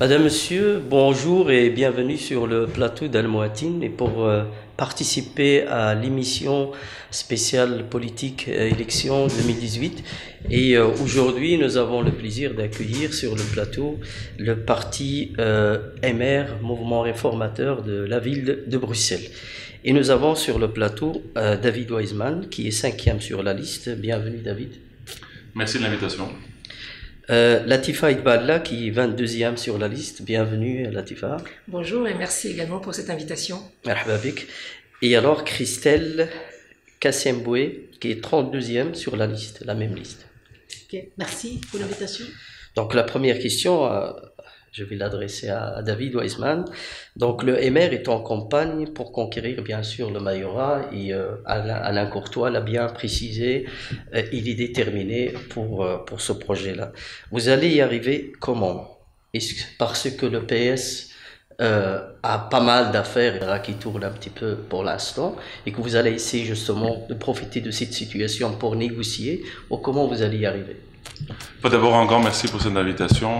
Madame, Monsieur, bonjour et bienvenue sur le plateau d'Al Mouatine et pour participer à l'émission spéciale politique élection 2018. Et aujourd'hui, nous avons le plaisir d'accueillir sur le plateau le parti MR, Mouvement Réformateur de la ville de Bruxelles. Et nous avons sur le plateau David Weisman, qui est 5e sur la liste. Bienvenue David. Merci de l'invitation. Latifa Iqballa qui est 22e sur la liste. Bienvenue Latifa. Bonjour et merci également pour cette invitation. Marhaba bik. Et alors Christelle Kassemboué qui est 32e sur la liste, la même liste. Okay. Merci pour l'invitation. Donc la première question, je vais l'adresser à David Weisman. Donc le MR est en campagne pour conquérir bien sûr le majorat et Alain Courtois l'a bien précisé, il est déterminé pour ce projet-là. Vous allez y arriver comment? Est-ce parce que le PS a pas mal d'affaires qui tournent un petit peu pour l'instant et que vous allez essayer justement de profiter de cette situation pour négocier, ou comment vous allez y arriver? D'abord, un grand merci pour cette invitation.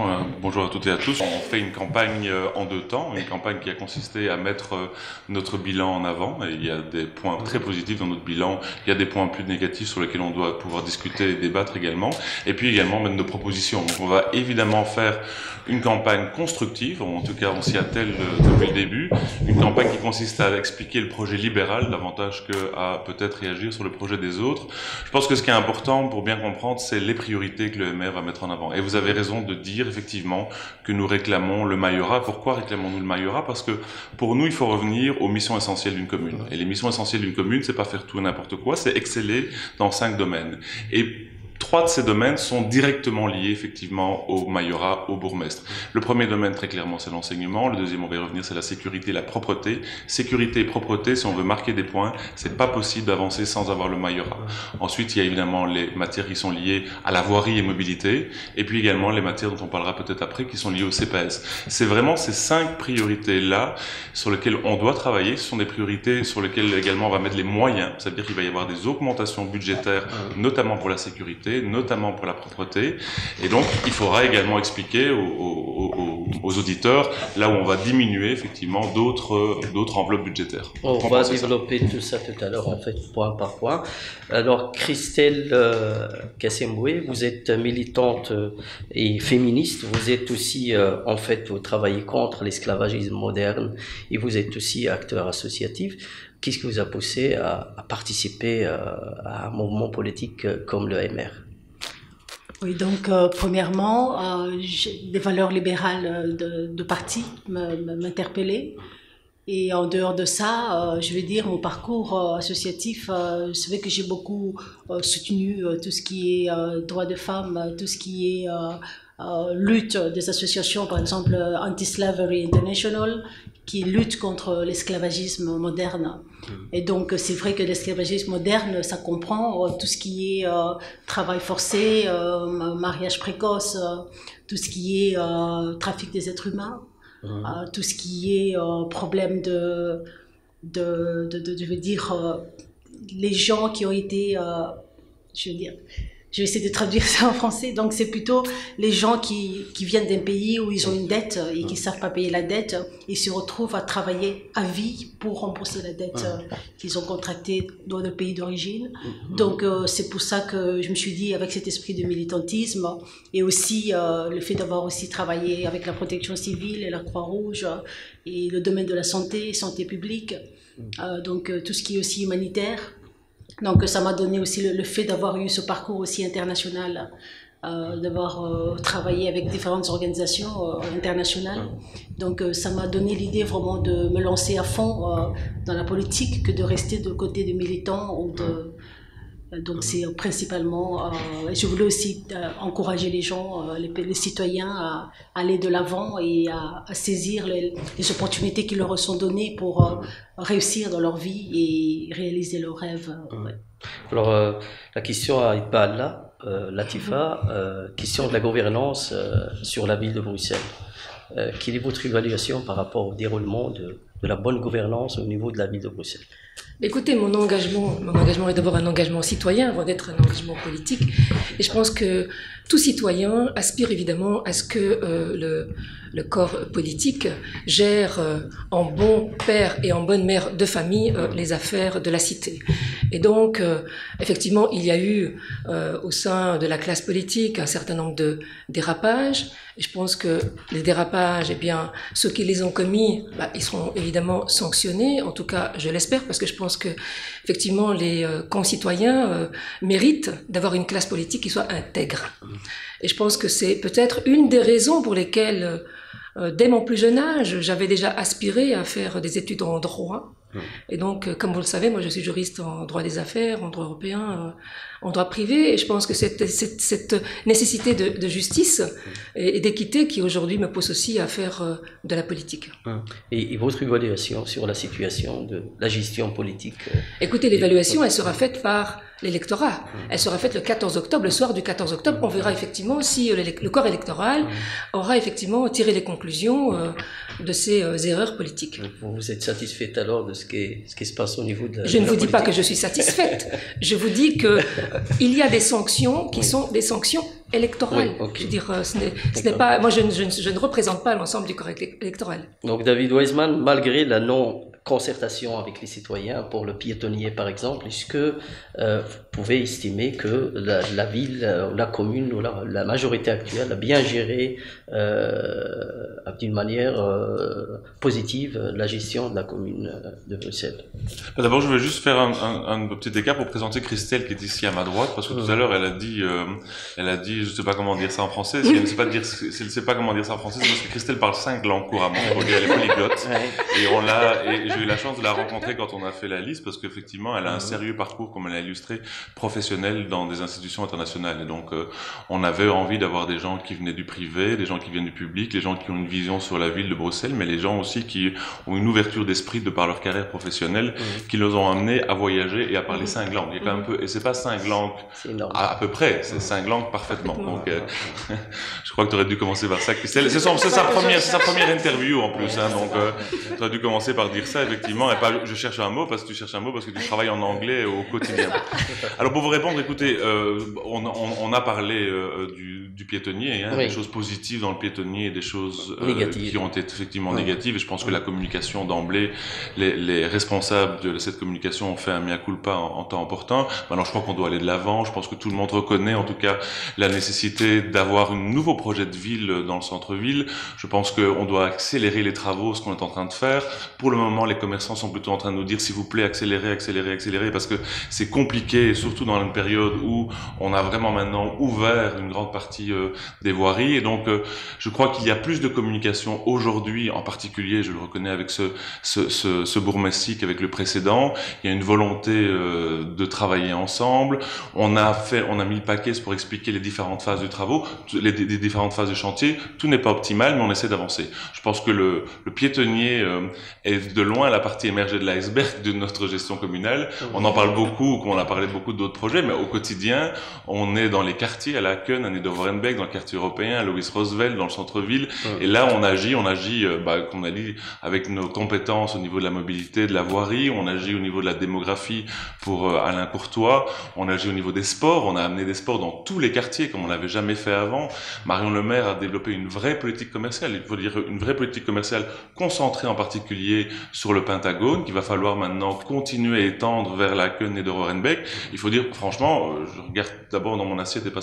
Bonjour à toutes et à tous. On fait une campagne en 2 temps, une campagne qui a consisté à mettre notre bilan en avant. Et il y a des points très positifs dans notre bilan, il y a des points plus négatifs sur lesquels on doit pouvoir discuter et débattre également. Et puis également mettre nos propositions. Donc on va évidemment faire une campagne constructive, en tout cas on s'y attelle depuis le début, une campagne qui consiste à expliquer le projet libéral davantage qu'à peut-être réagir sur le projet des autres. Je pense que ce qui est important pour bien comprendre, c'est les priorités que le MR va mettre en avant. Et vous avez raison de dire effectivement que nous réclamons le majorat. Pourquoi réclamons-nous le majorat? Parce que pour nous, il faut revenir aux missions essentielles d'une commune. Et les missions essentielles d'une commune, c'est pas faire tout et n'importe quoi, c'est exceller dans 5 domaines. Et 3 de ces domaines sont directement liés effectivement au majorat, au bourgmestre. Le premier domaine très clairement c'est l'enseignement, le deuxième on va y revenir c'est la sécurité, la propreté. Sécurité et propreté, si on veut marquer des points, c'est pas possible d'avancer sans avoir le majorat. Ensuite il y a évidemment les matières qui sont liées à la voirie et mobilité, et puis également les matières dont on parlera peut-être après qui sont liées au CPS. C'est vraiment ces 5 priorités-là sur lesquelles on doit travailler, ce sont des priorités sur lesquelles également on va mettre les moyens, c'est-à-dire qu'il va y avoir des augmentations budgétaires, notamment pour la sécurité, notamment pour la propreté, et donc il faudra également expliquer aux auditeurs là où on va diminuer effectivement d'autres enveloppes budgétaires. On va développer tout ça tout à l'heure en fait point par point. Alors Christelle Kassemboué, vous êtes militante et féministe, vous êtes aussi en fait vous travaillez contre l'esclavagisme moderne et vous êtes aussi acteur associatif. Qu'est-ce qui vous a poussé à participer à un mouvement politique comme le MR? Oui, donc premièrement, les valeurs libérales de parti m'interpellaient. Et en dehors de ça, je vais dire, mon parcours associatif, c'est vrai que j'ai beaucoup soutenu tout ce qui est droits de femmes, tout ce qui est lutte des associations, par exemple Anti-Slavery International, qui lutte contre l'esclavagisme moderne. Et donc c'est vrai que l'esclavagisme moderne, ça comprend tout ce qui est travail forcé, mariage précoce, tout ce qui est trafic des êtres humains, tout ce qui est problème je veux dire, les gens qui ont été, je veux dire, je vais essayer de traduire ça en français. Donc, c'est plutôt les gens qui viennent d'un pays où ils ont une dette et qui ne savent pas payer la dette. Ils se retrouvent à travailler à vie pour rembourser la dette qu'ils ont contractée dans le pays d'origine. Donc, c'est pour ça que je me suis dit, avec cet esprit de militantisme et aussi le fait d'avoir aussi travaillé avec la protection civile et la Croix-Rouge et le domaine de la santé publique, donc tout ce qui est aussi humanitaire. Donc ça m'a donné aussi le fait d'avoir eu ce parcours aussi international, d'avoir travaillé avec différentes organisations internationales. Donc ça m'a donné l'idée vraiment de me lancer à fond dans la politique que de rester de côté des militants ou donc c'est principalement, je voulais aussi encourager les gens, les citoyens à aller de l'avant et à saisir les opportunités qui leur sont données pour réussir dans leur vie et réaliser leurs rêves. Ouais. Alors la question à Iqballa, Latifa, question de la gouvernance sur la ville de Bruxelles. Quelle est votre évaluation par rapport au déroulement de la bonne gouvernance au niveau de la ville de Bruxelles? Écoutez, mon engagement est d'abord un engagement citoyen avant d'être un engagement politique. Et je pense que tout citoyen aspire évidemment à ce que le corps politique gère en bon père et en bonne mère de famille les affaires de la cité. Et donc, effectivement, il y a eu au sein de la classe politique un certain nombre de dérapages. Et je pense que les dérapages, eh bien, ceux qui les ont commis, ils seront évidemment sanctionnés. En tout cas, je l'espère, parce que je pense que, effectivement, les concitoyens méritent d'avoir une classe politique qui soit intègre. Et je pense que c'est peut-être une des raisons pour lesquelles, dès mon plus jeune âge, j'avais déjà aspiré à faire des études en droit. Et donc, comme vous le savez, moi je suis juriste en droit des affaires, en droit européen, en droit privé, et je pense que cette nécessité de justice et d'équité qui aujourd'hui me pousse aussi à faire de la politique. Et votre évaluation sur la situation de la gestion politique Écoutez, l'évaluation, elle sera faite par l'électorat. Elle sera faite le 14 octobre, le soir du 14 octobre. On verra effectivement si le corps électoral aura effectivement tiré les conclusions de ces erreurs politiques. Vous êtes satisfaite alors de ce qui se passe au niveau de la Je ne vous dis pas politique? que je suis satisfaite. Je vous dis que il y a des sanctions qui sont des sanctions électorales. Oui, okay. Je veux dire, ce n'est pas, moi je ne représente pas l'ensemble du corps électoral. Donc David Weisman, malgré la non-concertation avec les citoyens pour le piétonnier par exemple, est-ce que vous pouvez estimer que la ville, la commune ou la majorité actuelle a bien géré d'une manière positive la gestion de la commune de Bruxelles? D'abord, je vais juste faire un petit écart pour présenter Christelle qui est ici à ma droite, parce que tout à l'heure elle a dit, je sais pas comment dire ça en français. Si elle ne sait pas comment dire ça en français, c'est parce que Christelle parle 5 langues couramment. Elle est polyglotte. Et j'ai eu la chance de la rencontrer quand on a fait la liste, parce qu'effectivement, elle a un sérieux parcours, comme elle a illustré, professionnel dans des institutions internationales. Et donc, on avait envie d'avoir des gens qui venaient du privé, des gens qui viennent du public, les gens qui ont une vision sur la ville de Bruxelles, mais les gens aussi qui ont une ouverture d'esprit de par leur carrière professionnelle, qui les ont amenés à voyager et à parler 5 langues. Il y a quand même et c'est pas 5 langues à peu près, c'est 5 langues parfaitement. Donc, je crois que tu aurais dû commencer par ça, Christelle. C'est sa première interview en plus, hein, donc tu aurais dû commencer par dire ça, effectivement, et pas je cherche un mot parce que tu cherches un mot parce que tu travailles en anglais au quotidien. Alors pour vous répondre, écoutez, on a parlé du piétonnier, hein, des choses positives dans le piétonnier et des choses qui ont été effectivement négatives, et je pense que la communication d'emblée, les responsables de cette communication ont fait un mea culpa en temps opportun. Maintenant, je crois qu'on doit aller de l'avant. Je pense que tout le monde reconnaît en tout cas la nécessité d'avoir un nouveau projet de ville dans le centre-ville. Je pense qu'on doit accélérer les travaux, ce qu'on est en train de faire. Pour le moment, les commerçants sont plutôt en train de nous dire, s'il vous plaît, accélérez, parce que c'est compliqué, et surtout dans une période où on a vraiment maintenant ouvert une grande partie des voiries. Et donc, je crois qu'il y a plus de communication aujourd'hui, en particulier, je le reconnais avec ce bourgmestre qu'avec le précédent. Il y a une volonté de travailler ensemble. On a mis le paquet pour expliquer les différentes phases du travaux, les différentes phases du chantier. Tout n'est pas optimal, mais on essaie d'avancer. Je pense que le piétonnier est de loin la partie émergée de l'iceberg de notre gestion communale. On en parle beaucoup, on a parlé de beaucoup d'autres projets, mais au quotidien, on est dans les quartiers, à la Keun, à Niedervorenbeek, dans le quartier européen, à Louis Roosevelt, dans le centre-ville. Et là, on agit, comme on a dit, avec nos compétences au niveau de la mobilité, de la voirie. On agit au niveau de la démographie pour Alain Courtois. On agit au niveau des sports. On a amené des sports dans tous les quartiers, comme on l'avait jamais fait avant. Marion Le Maire a développé une vraie politique commerciale. Il faut dire une vraie politique commerciale concentrée en particulier sur le Pentagone, qu'il va falloir maintenant continuer à étendre vers la Keun et de Rorenbeek. Il faut dire, franchement, je regarde d'abord dans mon assiette et pas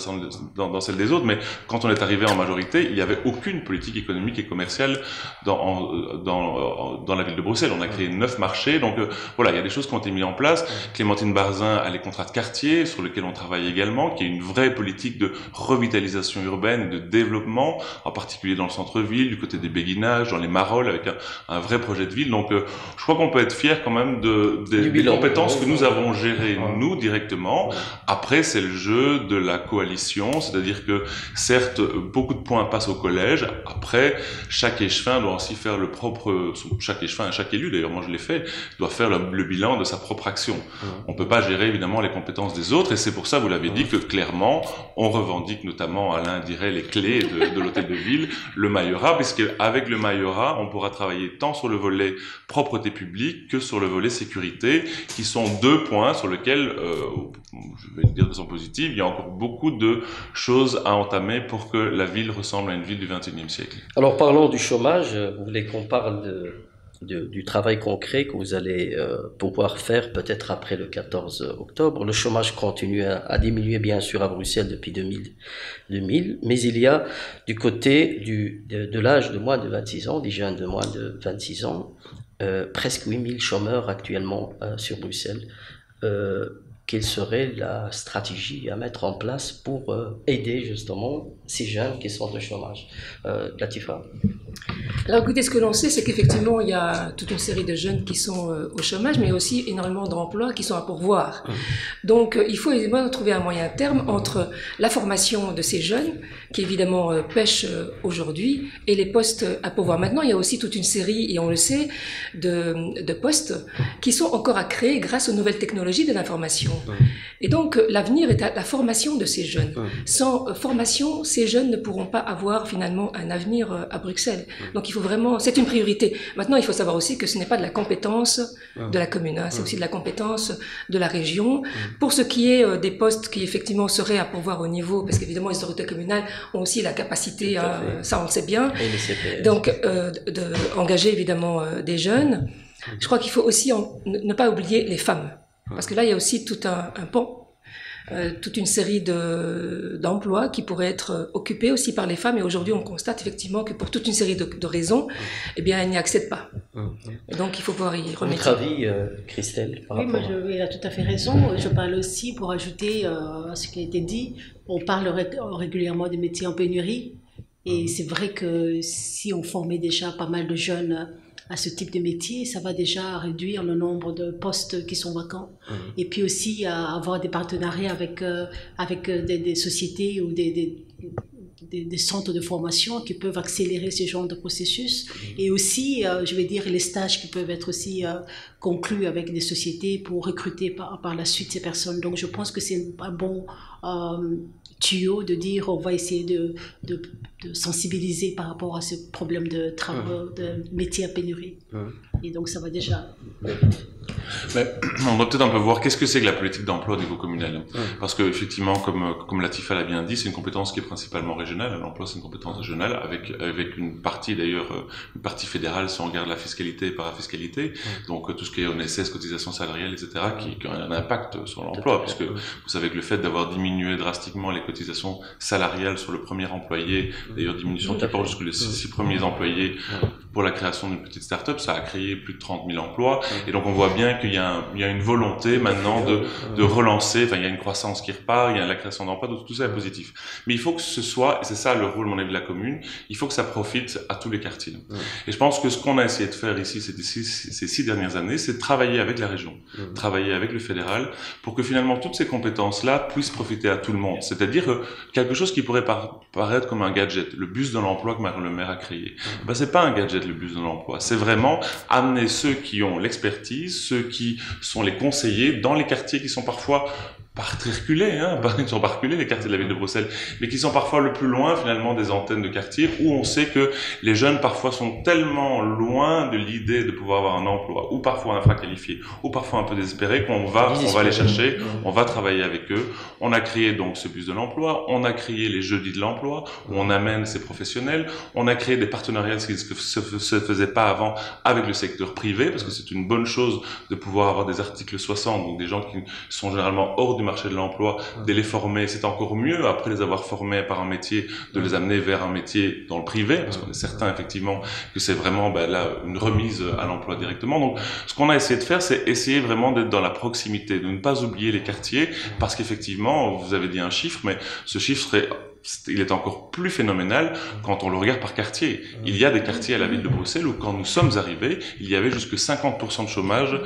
dans celle des autres, mais quand on est arrivé en majorité, il n'y avait aucune politique économique et commerciale dans la ville de Bruxelles. On a créé 9 marchés, donc voilà, il y a des choses qui ont été mises en place. Clémentine Barzin a les contrats de quartier, sur lesquels on travaille également, qui est une vraie politique de revitalisation urbaine et de développement, en particulier dans le centre-ville, du côté des béguinages, dans les Marolles, avec un vrai projet de ville. Donc je crois qu'on peut être fier quand même des compétences que nous avons gérées, nous, directement. Après, c'est le jeu de la coalition, c'est-à-dire que, certes, beaucoup de points passent au collège. Après, chaque échevin doit aussi faire chaque échevin, chaque élu, d'ailleurs, moi je l'ai fait, doit faire le bilan de sa propre action. On peut pas gérer, évidemment, les compétences des autres, et c'est pour ça, vous l'avez dit, que clairement, on revendique notamment, Alain dirait, les clés de l'hôtel de ville, le Mayorat, puisque avec le Mayorat, on pourra travailler tant sur le volet propreté publique que sur le volet sécurité, qui sont 2 points sur lesquels, je vais le dire de façon positive, il y a encore beaucoup de choses à entamer pour que la ville ressemble à une ville du XXIe siècle? Alors parlons du chômage, vous voulez qu'on parle du travail concret que vous allez pouvoir faire peut-être après le 14 octobre. Le chômage continue à diminuer bien sûr à Bruxelles depuis 2000, mais il y a du côté de l'âge de moins de 26 ans, des jeunes de moins de 26 ans, presque 8000 chômeurs actuellement sur Bruxelles. Quelle serait la stratégie à mettre en place pour aider justement ces jeunes qui sont au chômage? Latifa? Alors écoutez, ce que l'on sait, c'est qu'effectivement, il y a toute une série de jeunes qui sont au chômage, mais aussi énormément d'emplois qui sont à pourvoir. Donc il faut évidemment trouver un moyen terme entre la formation de ces jeunes, qui évidemment pêchent aujourd'hui, et les postes à pourvoir. Maintenant, il y a aussi toute une série, et on le sait, de postes qui sont encore à créer grâce aux nouvelles technologies de l'information. Et donc l'avenir est à la formation de ces jeunes. Sans formation, ces jeunes ne pourront pas avoir finalement un avenir à Bruxelles. Donc il faut vraiment, c'est une priorité. Maintenant, il faut savoir aussi que ce n'est pas de la compétence de la commune, hein, c'est aussi de la compétence de la région. Pour ce qui est des postes qui effectivement seraient à pourvoir au niveau, parce qu'évidemment les autorités communales ont aussi la capacité, ça on le sait bien, donc d'engager évidemment des jeunes. Je crois qu'il faut aussi ne pas oublier les femmes, parce que là il y a aussi tout un pan. Toute une série d'emplois qui pourraient être occupés aussi par les femmes, et aujourd'hui on constate effectivement que pour toute une série de raisons, eh bien elles n'y accèdent pas. Et donc il faut pouvoir y remédier. Votre avis, Christelle, par rapport il a tout à fait raison. Je parle aussi, pour ajouter à ce qui a été dit, on parle régulièrement des métiers en pénurie, et c'est vrai que si on formait déjà pas mal de jeunes à ce type de métier, ça va déjà réduire le nombre de postes qui sont vacants. Et puis aussi à avoir des partenariats avec des sociétés ou des centres de formation qui peuvent accélérer ce genre de processus. Et aussi, je vais dire, les stages qui peuvent être aussi conclus avec des sociétés pour recruter par la suite ces personnes. Donc je pense que c'est un bon tuyau de dire on va essayer de sensibiliser par rapport à ce problème de travail, de métier à pénurie. Et donc ça va déjà. Mais on doit peut-être un peu voir qu'est-ce que c'est que la politique d'emploi au niveau communal. Parce que effectivement, comme Latifa l'a bien dit, c'est une compétence qui est principalement régionale. L'emploi, c'est une compétence régionale avec une partie d'ailleurs, une partie fédérale si on regarde la fiscalité et parafiscalité. Donc tout ce qui est ONSS, cotisations salariales, etc., qui a un impact sur l'emploi, puisque vous savez que le fait d'avoir diminué drastiquement les cotisations salariales sur le premier employé, d'ailleurs diminution qui porte jusqu'aux 6 premiers employés pour la création d'une petite start-up, ça a créé plus de 30 000 emplois. Et donc on voit bien qu'il y a une volonté maintenant de relancer, enfin il y a une croissance qui repart, il y a la création d'emplois, donc tout ça est positif. Mais il faut que ce soit, et c'est ça le rôle, mon avis, de la commune, il faut que ça profite à tous les quartiers. Et je pense que ce qu'on a essayé de faire ici ces 6 dernières années, c'est de travailler avec la région, travailler avec le fédéral, pour que finalement toutes ces compétences-là puissent profiter à tout le monde. C'est-à-dire quelque chose qui pourrait paraître comme un gadget, le bus de l'emploi que le maire a créé. Ben, c'est pas un gadget, le bus de l'emploi, c'est vraiment amener ceux qui ont l'expertise, ceux qui sont les conseillers dans les quartiers qui sont parfois pas très reculés, ils sont pas reculés les quartiers de la ville de Bruxelles, mais qui sont parfois le plus loin finalement des antennes de quartier, où on sait que les jeunes parfois sont tellement loin de l'idée de pouvoir avoir un emploi, ou parfois infraqualifiés, ou parfois un peu désespérés, qu'on va les chercher, on va travailler avec eux. On a créé donc ce bus de l'emploi, on a créé les jeudis de l'emploi, où on amène ces professionnels, on a créé des partenariats, ce qui ne se faisait pas avant, avec le secteur privé, parce que c'est une bonne chose de pouvoir avoir des articles 60, donc des gens qui sont généralement hors du marché de l'emploi, de les former, c'est encore mieux, après les avoir formés par un métier, de les amener vers un métier dans le privé, parce qu'on est certain effectivement que c'est vraiment là une remise à l'emploi directement. Donc ce qu'on a essayé de faire, c'est essayer vraiment d'être dans la proximité, de ne pas oublier les quartiers, parce qu'effectivement, vous avez dit un chiffre, mais ce chiffre il est encore plus phénoménal quand on le regarde par quartier. Il y a des quartiers à la ville de Bruxelles où quand nous sommes arrivés, il y avait jusque 50% de chômage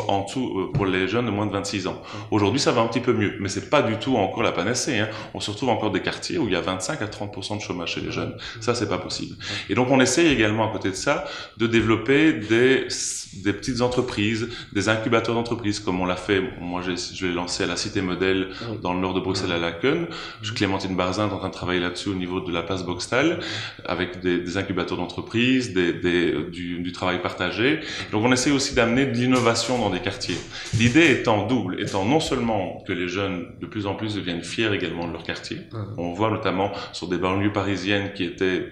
en dessous pour les jeunes de moins de 26 ans. Aujourd'hui, ça va un petit peu mieux, mais c'est pas du tout encore la panacée. On se retrouve encore des quartiers où il y a 25 à 30% de chômage chez les jeunes. Ça, c'est pas possible. Et donc, on essaye également à côté de ça de développer des petites entreprises, des incubateurs d'entreprises, comme on l'a fait. Moi, je l'ai lancé à la Cité Modèle dans le nord de Bruxelles à Laken. Clémentine Barzin est en train train de travailler là-dessus au niveau de la place Boxtal, avec des incubateurs d'entreprises, du travail partagé. Donc on essaie aussi d'amener de l'innovation dans des quartiers. L'idée étant double, étant non seulement que les jeunes de plus en plus deviennent fiers également de leur quartier. On voit notamment sur des banlieues parisiennes qui étaient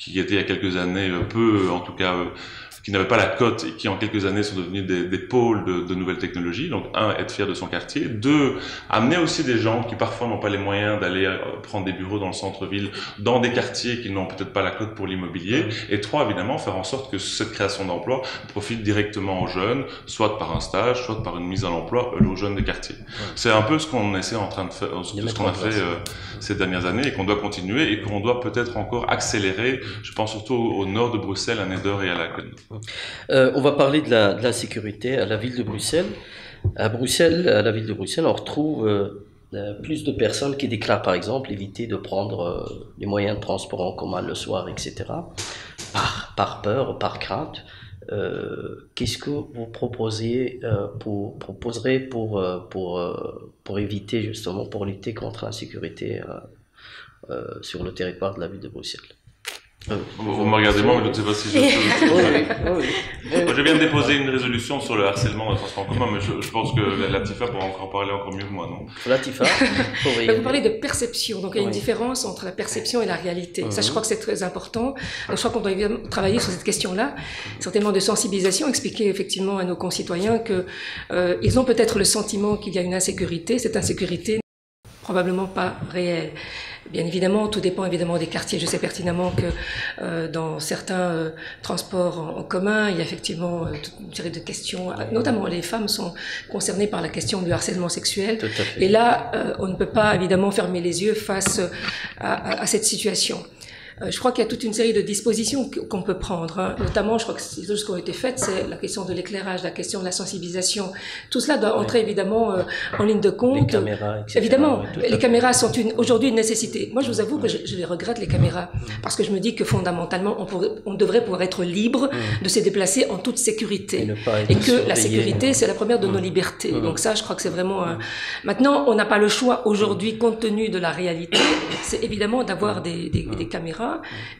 il y a quelques années en tout cas qui n'avaient pas la cote et qui en quelques années sont devenus des pôles de nouvelles technologies. Donc être fier de son quartier. 2, amener aussi des gens qui parfois n'ont pas les moyens d'aller prendre des bureaux dans le centre-ville, dans des quartiers qui n'ont peut-être pas la cote pour l'immobilier. Et 3, évidemment, faire en sorte que cette création d'emplois profite directement aux jeunes, soit par un stage, soit par une mise à l'emploi aux jeunes des quartiers. C'est un peu ce qu'on essaie en train de faire, ce qu'on a fait ces dernières années et qu'on doit continuer et qu'on doit peut-être encore accélérer. Je pense surtout au nord de Bruxelles, à Neder et à Laken. On va parler de la sécurité à la ville de Bruxelles. À la ville de Bruxelles, on retrouve plus de personnes qui déclarent par exemple éviter de prendre les moyens de transport en commun le soir, etc. Par peur, par crainte. Qu'est-ce que vous proposerez pour éviter justement, pour lutter contre l'insécurité sur le territoire de la ville de Bruxelles? Vous me regardez moi, mais je ne sais pas si je viens de déposer une résolution sur le harcèlement dans le transport en commun, mais je pense que Latifa pourra encore parler encore mieux que moi, non? Latifa, vous parlez de perception, donc il y a une différence entre la perception et la réalité. Ça, je crois que c'est très important. Donc, je crois qu'on doit évidemment travailler sur cette question-là, certainement de sensibilisation, expliquer effectivement à nos concitoyens que ils ont peut-être le sentiment qu'il y a une insécurité. Cette insécurité n'est probablement pas réelle. Bien évidemment, tout dépend évidemment des quartiers. Je sais pertinemment que dans certains transports en commun, il y a effectivement toute une série de questions, notamment les femmes sont concernées par la question du harcèlement sexuel. Et là, on ne peut pas évidemment fermer les yeux face à cette situation. Je crois qu'il y a toute une série de dispositions qu'on peut prendre, hein. Notamment, je crois que les choses qui ont été faites, c'est la question de l'éclairage, la question de la sensibilisation. Tout cela doit entrer évidemment en ligne de compte. Les caméras, etc. Évidemment, les caméras sont aujourd'hui une nécessité. Moi, je vous avoue que je les regrette, les caméras, parce que je me dis que fondamentalement, on devrait pouvoir être libre de se déplacer en toute sécurité. Et que la sécurité, c'est la première de nos libertés. Donc ça, je crois que c'est vraiment... Maintenant, on n'a pas le choix aujourd'hui, compte tenu de la réalité, c'est évidemment d'avoir des caméras.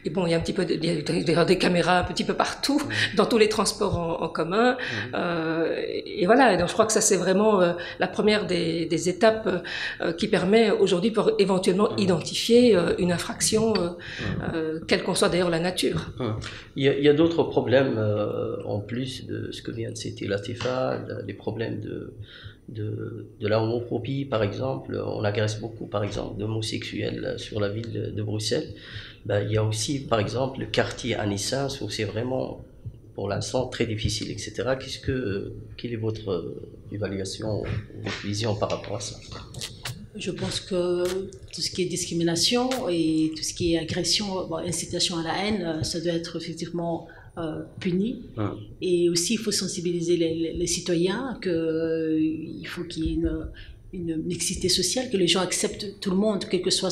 Et bon, il y a un petit peu des caméras un petit peu partout, dans tous les transports en commun. Et voilà, et donc je crois que ça c'est vraiment la première des étapes qui permet aujourd'hui pour éventuellement identifier une infraction, quelle qu'en soit d'ailleurs la nature. Il y a d'autres problèmes en plus de ce que vient de citer Latifa, les problèmes de la homophobie par exemple. On agresse beaucoup par exemple d'homosexuels sur la ville de Bruxelles. Il y a aussi par exemple le quartier Anissens où c'est vraiment pour l'instant très difficile, etc. Quelle est votre évaluation, votre vision par rapport à ça? Je pense que tout ce qui est discrimination et tout ce qui est agression, incitation à la haine, ça doit être effectivement puni. Et aussi, il faut sensibiliser les citoyens qu'il faut qu'il y ait une mixité sociale, que les gens acceptent tout le monde, quelles que soient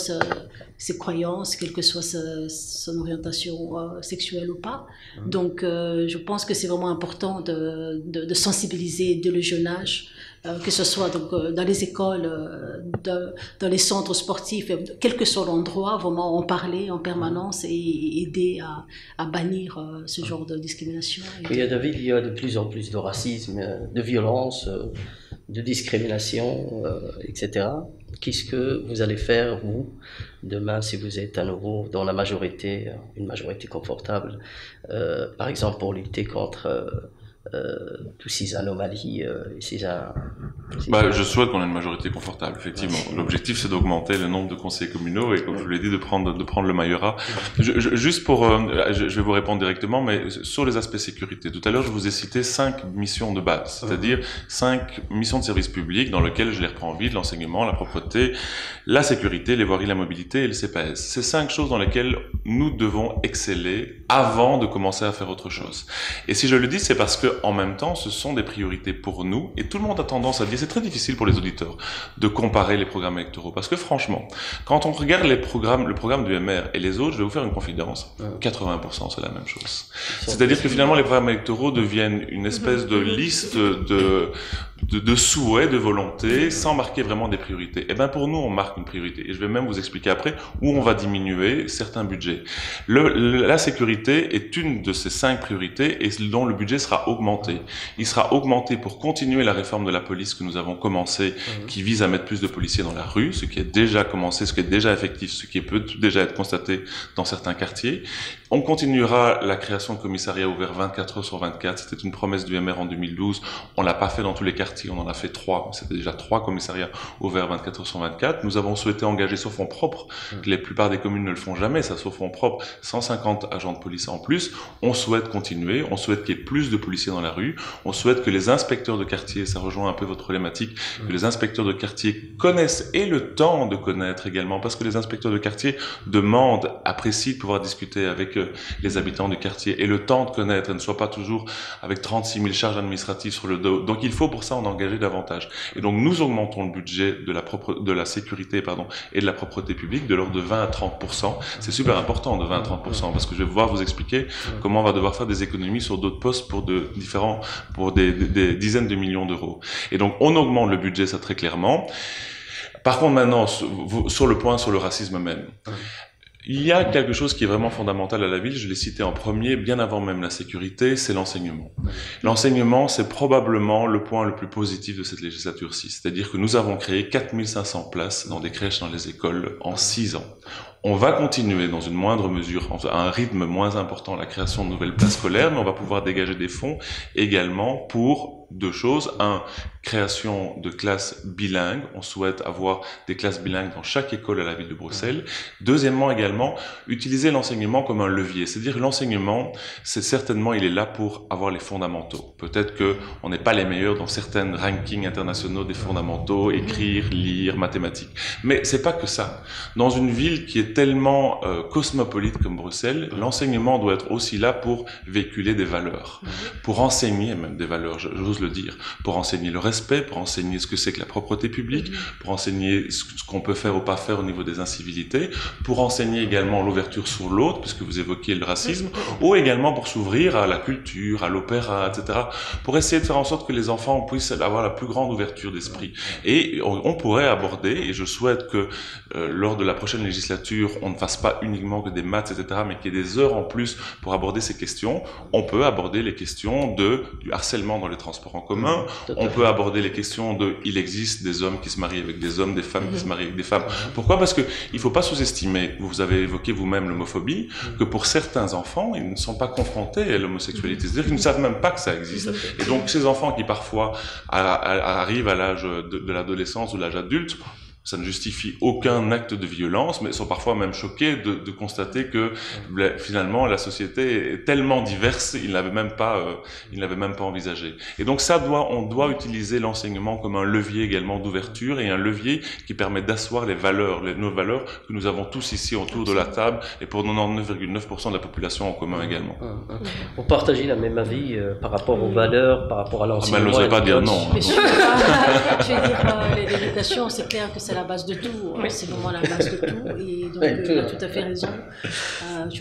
ses croyances, quelle que soit son orientation sexuelle ou pas. Donc, je pense que c'est vraiment important de sensibiliser dès le jeune âge, que ce soit donc, dans les écoles, dans les centres sportifs, quel que soit l'endroit, vraiment en parler en permanence et aider à bannir ce genre de discrimination. Oui, David, il y a de plus en plus de racisme, de violence, de discrimination, etc. Qu'est-ce que vous allez faire, vous, demain, si vous êtes à nouveau dans la majorité, une majorité confortable, par exemple pour lutter contre toutes ces anomalies je souhaite qu'on ait une majorité confortable, effectivement. L'objectif, c'est d'augmenter le nombre de conseillers communaux et, comme je vous l'ai dit, de prendre le Mayorat. Juste pour, je vais vous répondre directement, mais sur les aspects sécurité. Tout à l'heure, je vous ai cité 5 missions de base, c'est-à-dire 5 missions de service public dans lesquelles je les reprends vite: l'enseignement, la propreté, la sécurité, les voiries, la mobilité et le CPS. C'est 5 choses dans lesquelles nous devons exceller avant de commencer à faire autre chose. Et si je le dis, c'est parce que en même temps, ce sont des priorités pour nous, et tout le monde a tendance à dire, c'est très difficile pour les auditeurs de comparer les programmes électoraux, parce que franchement, quand on regarde le programme du MR et les autres, je vais vous faire une confidence, 80% c'est la même chose. C'est-à-dire que finalement, les programmes électoraux deviennent une espèce de liste de souhait, de volonté, sans marquer vraiment des priorités. Eh bien, pour nous, on marque une priorité. Et je vais même vous expliquer après où on va diminuer certains budgets. La sécurité est une de ces 5 priorités et dont le budget sera augmenté. Il sera augmenté pour continuer la réforme de la police que nous avons commencée, qui vise à mettre plus de policiers dans la rue, ce qui est déjà commencé, ce qui est déjà effectif, ce qui peut déjà être constaté dans certains quartiers. On continuera la création de commissariats ouverts 24 heures sur 24. C'était une promesse du MR en 2012. On l'a pas fait dans tous les quartiers, on en a fait 3. C'était déjà 3 commissariats ouverts 24 heures sur 24. Nous avons souhaité engager sur fonds propres. La plupart des communes ne le font jamais, ça sur fonds propres. 150 agents de police en plus. On souhaite continuer. On souhaite qu'il y ait plus de policiers dans la rue. On souhaite que les inspecteurs de quartier, ça rejoint un peu votre problématique, que les inspecteurs de quartier connaissent et le temps de connaître également, parce que les inspecteurs de quartier demandent, apprécient de pouvoir discuter avec les habitants du quartier et le temps de connaître et ne soit pas toujours avec 36 000 charges administratives sur le dos. Donc il faut pour ça en engager davantage. Et donc nous augmentons le budget de la sécurité et de la propreté publique de l'ordre de 20 à 30%. C'est super important de 20 à 30% parce que je vais pouvoir vous expliquer comment on va devoir faire des économies sur d'autres postes pour des dizaines de millions d'euros. Et donc on augmente le budget, ça très clairement. Par contre maintenant, sur le racisme même, il y a quelque chose qui est vraiment fondamental à la ville, je l'ai cité en premier, bien avant même la sécurité, c'est l'enseignement. L'enseignement, c'est probablement le point le plus positif de cette législature-ci. C'est-à-dire que nous avons créé 4500 places dans des crèches, dans les écoles, en 6 ans. On va continuer dans une moindre mesure, à un rythme moins important, la création de nouvelles places scolaires, mais on va pouvoir dégager des fonds également pour 2 choses. 1, création de classes bilingues. On souhaite avoir des classes bilingues dans chaque école à la ville de Bruxelles. Deuxièmement également, utiliser l'enseignement comme un levier. C'est-à-dire l'enseignement, il est là pour avoir les fondamentaux. Peut-être que on n'est pas les meilleurs dans certains rankings internationaux des fondamentaux, écrire, lire, mathématiques. Mais c'est pas que ça. Dans une ville qui est tellement cosmopolite comme Bruxelles, l'enseignement doit être aussi là pour véhiculer des valeurs, pour enseigner même des valeurs, j'ose le dire, pour enseigner le respect, pour enseigner ce que c'est que la propreté publique, pour enseigner ce qu'on peut faire ou pas faire au niveau des incivilités, pour enseigner également l'ouverture sur l'autre, puisque vous évoquiez le racisme, ou également pour s'ouvrir à la culture, à l'opéra, etc., pour essayer de faire en sorte que les enfants puissent avoir la plus grande ouverture d'esprit. Et on pourrait aborder, et je souhaite que lors de la prochaine législature, on ne fasse pas uniquement que des maths, etc., mais qu'il y ait des heures en plus pour aborder ces questions. On peut aborder les questions du harcèlement dans les transports en commun. On peut aborder les questions il existe des hommes qui se marient avec des hommes, des femmes qui se marient avec des femmes. Pourquoi? Parce que il faut pas sous-estimer, vous avez évoqué vous-même l'homophobie, que pour certains enfants, ils ne sont pas confrontés à l'homosexualité. C'est-à-dire qu'ils ne savent même pas que ça existe. Et donc, ces enfants qui parfois arrivent à l'âge de l'adolescence ou l'âge adulte, ça ne justifie aucun acte de violence, mais sont parfois même choqués de constater que finalement la société est tellement diverse, ils n'avaient même pas envisagé. Et donc on doit utiliser l'enseignement comme un levier également d'ouverture et un levier qui permet d'asseoir nos valeurs que nous avons tous ici autour de la table et pour 99,9% de la population en commun également. Vous partagez la même avis par rapport aux valeurs, par rapport à l'enseignement? Elle n'oserait pas dire non. Mais je veux dire, l'éducation, c'est clair que c'est la base de tout, c'est vraiment la base de tout, et donc il a tout à fait raison.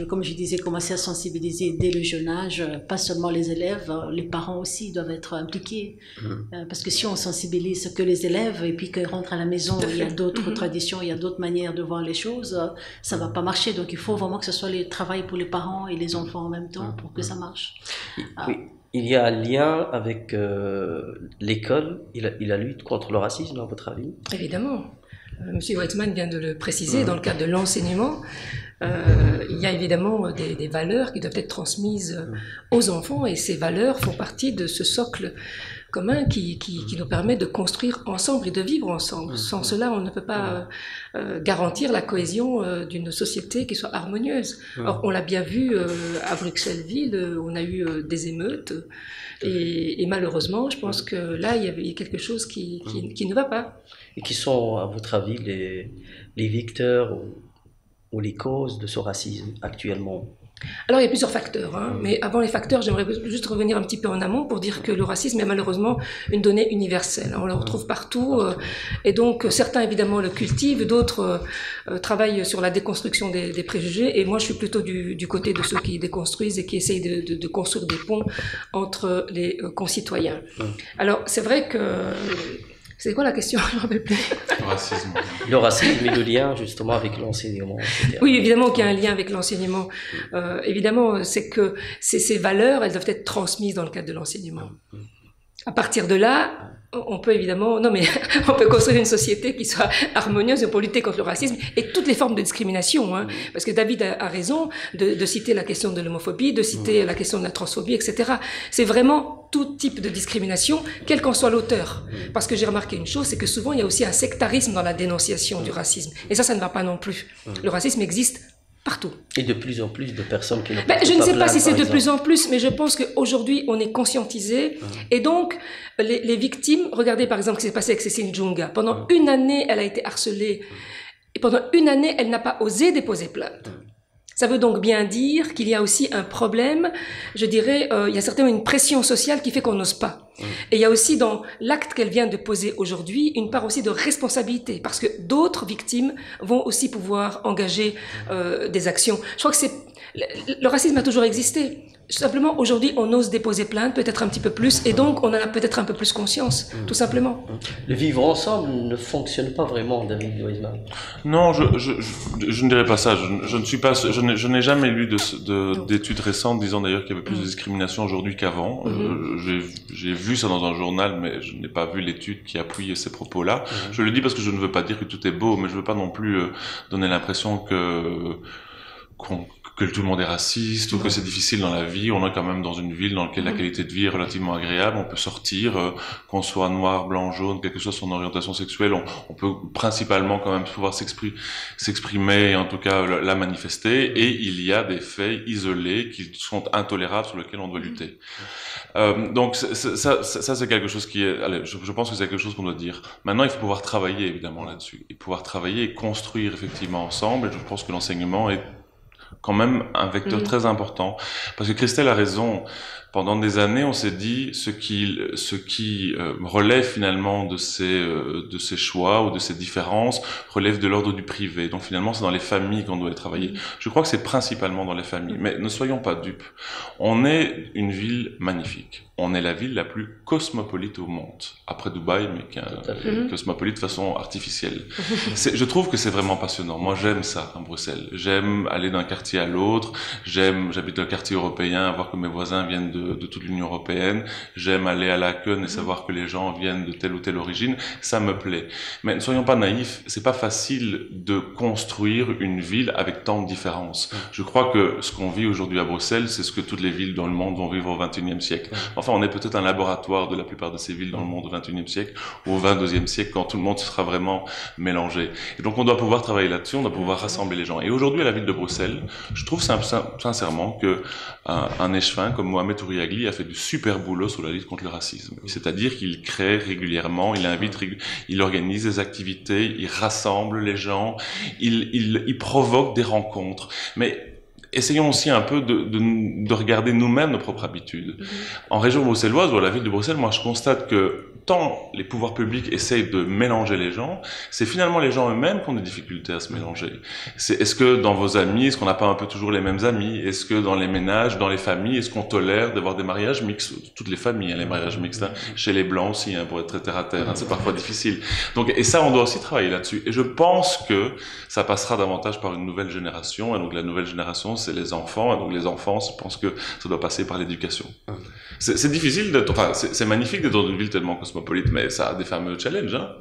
Comme je disais, commencer à sensibiliser dès le jeune âge, pas seulement les élèves, les parents aussi doivent être impliqués, parce que si on sensibilise que les élèves et puis qu'ils rentrent à la maison, il y a d'autres traditions, il y a d'autres manières de voir les choses, ça va pas marcher, donc il faut vraiment que ce soit le travail pour les parents et les enfants en même temps pour que ça marche. Oui. Il y a un lien avec l'école et la lutte contre le racisme, à votre avis? Évidemment. Monsieur Weitzman vient de le préciser, dans le cadre de l'enseignement, il y a évidemment des valeurs qui doivent être transmises aux enfants, et ces valeurs font partie de ce socle commun qui nous permet de construire ensemble et de vivre ensemble. Sans cela, on ne peut pas garantir la cohésion d'une société qui soit harmonieuse. Or, on l'a bien vu à Bruxelles-Ville, on a eu des émeutes, et malheureusement, je pense que là, il y avait quelque chose qui ne va pas. Et qui sont, à votre avis, les vecteurs ou les causes de ce racisme actuellement? Alors, il y a plusieurs facteurs, hein, mais avant les facteurs, j'aimerais juste revenir un petit peu en amont pour dire que le racisme est malheureusement une donnée universelle. On le retrouve partout, et donc certains évidemment le cultivent, d'autres travaillent sur la déconstruction des préjugés, et moi je suis plutôt du côté de ceux qui déconstruisent et qui essayent de construire des ponts entre les concitoyens. Alors, c'est vrai que... C'est quoi la question? Je ne me rappelle plus. Le racisme. Le racisme et le lien justement avec l'enseignement, etc. Oui, évidemment qu'il y a un lien avec l'enseignement. Évidemment, c'est que ces valeurs, elles doivent être transmises dans le cadre de l'enseignement. À partir de là, on peut évidemment, non mais on peut construire une société qui soit harmonieuse pour lutter contre le racisme et toutes les formes de discrimination, hein, parce que David a raison de citer la question de l'homophobie, de citer la question de la transphobie, etc. C'est vraiment tout type de discrimination, quel qu'en soit l'auteur. Parce que j'ai remarqué une chose, c'est que souvent il y a aussi un sectarisme dans la dénonciation du racisme, et ça ne va pas non plus. Le racisme existe partout. Et de plus en plus de personnes qui n'ont je ne sais pas si c'est de exemple. plus en plus, mais je pense qu'aujourd'hui, on est conscientisé. Et donc, les victimes, regardez par exemple ce qui s'est passé avec Cécile Djounga. Pendant une année, elle a été harcelée. Et pendant une année, elle n'a pas osé déposer plainte. Ça veut donc bien dire qu'il y a aussi un problème, je dirais, il y a certainement une pression sociale qui fait qu'on n'ose pas. Et il y a aussi dans l'acte qu'elle vient de poser aujourd'hui une part aussi de responsabilité, parce que d'autres victimes vont aussi pouvoir engager des actions. Je crois que le racisme a toujours existé. Simplement, aujourd'hui, on ose déposer plainte, peut-être un petit peu plus, et donc on en a peut-être un peu plus conscience, tout simplement. Le vivre ensemble ne fonctionne pas vraiment, David Weisman. Non, je ne dirais pas ça. Je n'ai jamais lu d'études récentes disant d'ailleurs qu'il y avait plus de discrimination aujourd'hui qu'avant. J'ai vu ça dans un journal, mais je n'ai pas vu l'étude qui appuie ces propos-là. Je le dis parce que je ne veux pas dire que tout est beau, mais je ne veux pas non plus donner l'impression que tout le monde est raciste ou que c'est difficile dans la vie. On est quand même dans une ville dans laquelle la qualité de vie est relativement agréable. On peut sortir, qu'on soit noir, blanc, jaune, quelle que soit son orientation sexuelle. On peut principalement quand même pouvoir s'exprimer et en tout cas la manifester. Et il y a des faits isolés qui sont intolérables sur lesquels on doit lutter. Donc ça c'est quelque chose qui est... Allez, je pense que c'est quelque chose qu'on doit dire. Maintenant, il faut pouvoir travailler évidemment là-dessus. Et pouvoir travailler et construire effectivement ensemble. Et je pense que l'enseignement est quand même un vecteur très important, parce que Christelle a raison. Pendant des années, on s'est dit ce qui relève finalement de ces choix ou de ces différences relève de l'ordre du privé. Donc finalement, c'est dans les familles qu'on doit travailler. Je crois que c'est principalement dans les familles. Mais ne soyons pas dupes. On est une ville magnifique. On est la ville la plus cosmopolite au monde, après Dubaï, mais qui est cosmopolite de façon artificielle. Je trouve que c'est vraiment passionnant. Moi, j'aime ça à Bruxelles. J'aime aller d'un quartier à l'autre. J'habite dans le quartier européen, voir que mes voisins viennent de toute l'Union européenne. J'aime aller à Laken et savoir que les gens viennent de telle ou telle origine. Ça me plaît. Mais ne soyons pas naïfs. C'est pas facile de construire une ville avec tant de différences. Je crois que ce qu'on vit aujourd'hui à Bruxelles, c'est ce que toutes les villes dans le monde vont vivre au XXIe siècle. Enfin, on est peut-être un laboratoire de la plupart de ces villes dans le monde au XXIe siècle ou au XXIIe siècle, quand tout le monde sera vraiment mélangé. Et donc, on doit pouvoir travailler là-dessus, on doit pouvoir rassembler les gens. Et aujourd'hui, à la ville de Bruxelles, je trouve sincèrement que un échevin comme Mohamed Touriagli a fait du super boulot sur la lutte contre le racisme. C'est-à-dire qu'il crée régulièrement, il organise des activités, il rassemble les gens, il provoque des rencontres. Mais essayons aussi un peu de regarder nous-mêmes nos propres habitudes. En région bruxelloise ou à la ville de Bruxelles, moi je constate que tant les pouvoirs publics essayent de mélanger les gens, c'est finalement les gens eux-mêmes qui ont des difficultés à se mélanger. Est-ce que dans vos amis, est-ce qu'on n'a pas un peu toujours les mêmes amis? Est-ce que dans les ménages, dans les familles, est-ce qu'on tolère d'avoir des mariages mixtes? Toutes les familles, hein, les mariages mixtes, hein. Chez les blancs aussi, hein, pour être très terre à terre, hein, c'est parfois difficile. Donc, et ça, on doit aussi travailler là-dessus. Et je pense que ça passera davantage par une nouvelle génération. Et donc la nouvelle génération, c'est les enfants. Et donc les enfants, je pense que ça doit passer par l'éducation. C'est difficile d'être, enfin, c'est magnifique d'être dans une ville tellement cosmopolite, mais ça a des fameux challenges, hein.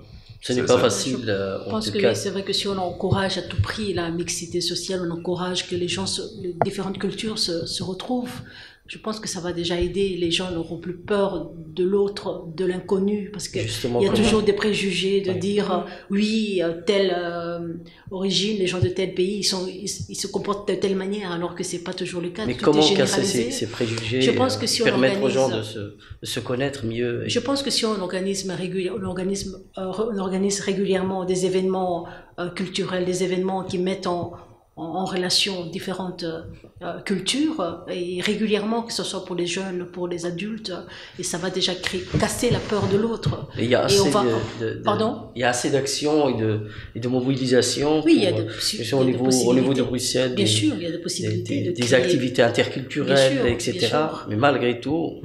Ce n'est pas facile. Je pense que c'est vrai que si on encourage à tout prix la mixité sociale, on encourage que les gens, les différentes cultures se retrouvent. Je pense que ça va déjà aider. Les gens n'auront plus peur de l'autre, de l'inconnu, parce que il y a toujours des préjugés de dire oui, telle origine, les gens de tel pays, ils se comportent de telle manière, alors que c'est pas toujours le cas. Mais comment casser ces préjugés? Je pense que si permettre aux gens de se connaître mieux. Je pense que si on organise régulièrement des événements culturels, des événements qui mettent en en relation différentes cultures, et régulièrement, que ce soit pour les jeunes, pour les adultes, et ça va déjà casser la peur de l'autre. Et il y a assez Pardon? Il y a assez d'actions et de mobilisation. Oui, il y a au niveau de Bruxelles. Bien sûr, il y a des possibilités. Des activités interculturelles, etc. Mais malgré tout,